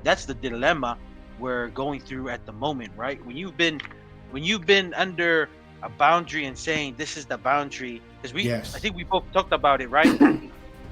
That's the dilemma we're going through at the moment, right? When you've been under a boundary and saying this is the boundary, because I Yes. think we both talked about it, right?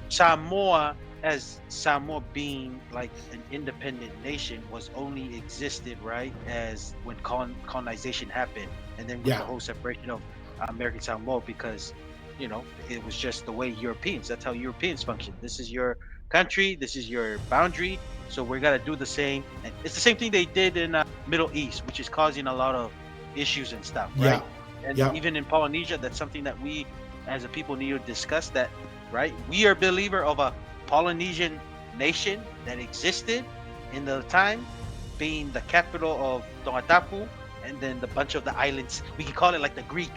Samoa, as Samoa being like an independent nation, was only existed, right, as when colonization happened, and then with the Yeah. whole separation of American Samoa, because it was just the way Europeans. That's how Europeans function. This is your country. This is your boundary. So we're gonna do the same, and it's the same thing they did in Middle East, which is causing a lot of issues and stuff, Yeah. right? And Yeah. even in Polynesia, that's something that we as a people need to discuss. That right, we are believer of a Polynesian nation that existed in the time, being the capital of Tongatapu, and then the bunch of the islands. We can call it like the Greek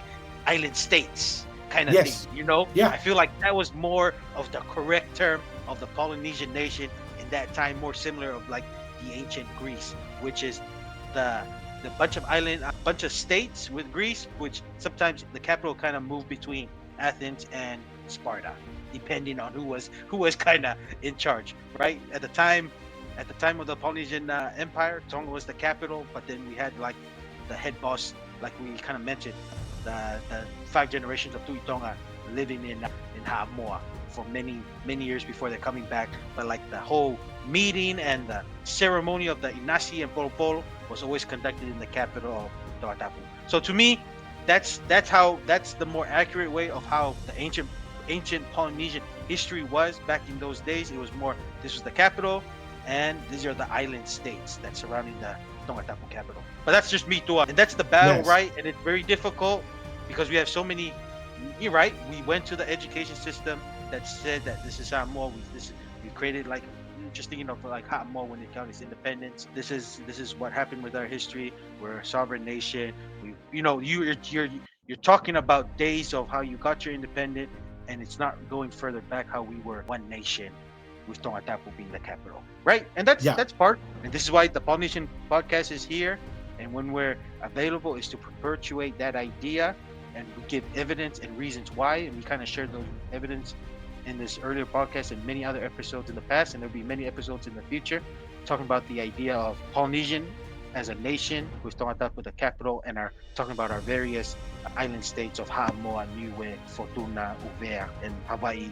island states kind of thing. Yes. Yeah. I feel like that was more of the correct term of the Polynesian nation in that time, more similar of like the ancient Greece, which is the bunch of island, a bunch of states with Greece, which sometimes the capital kind of moved between Athens and Sparta, depending on who was kind of in charge, right? At the time of the Polynesian Empire, Tonga was the capital, but then we had like the head boss, like we kind of mentioned, the five generations of Tuitonga living in Ha'amoa for many years before they're coming back. But like the whole meeting and the ceremony of the Inasi and Polo was always conducted in the capital of Tongatapu. So to me, that's the more accurate way of how the ancient Polynesian history was back in those days. It was more, this was the capital, and these are the island states that surrounding the Tongatapu capital. But that's just me too, and that's the battle, Yes. right? And it's very difficult because we have so many. You're right. We went to the education system that said that this is how more we created like, just thinking of like how more when it counts independence. This is what happened with our history. We're a sovereign nation. We you're talking about days of how you got your independence, and it's not going further back how we were one nation with Tongatapu being the capital, right? And that's Yeah. that's part. And this is why the Polynesian podcast is here. And when we're available, is to perpetuate that idea, and we give evidence and reasons why. And we kind of share those evidence in this earlier podcast and many other episodes in the past, and there'll be many episodes in the future talking about the idea of Polynesian as a nation with Tongatapu the capital, and are talking about our various island states of Ha'amoa, Niue, Fortuna, Uvea, and Hawaii.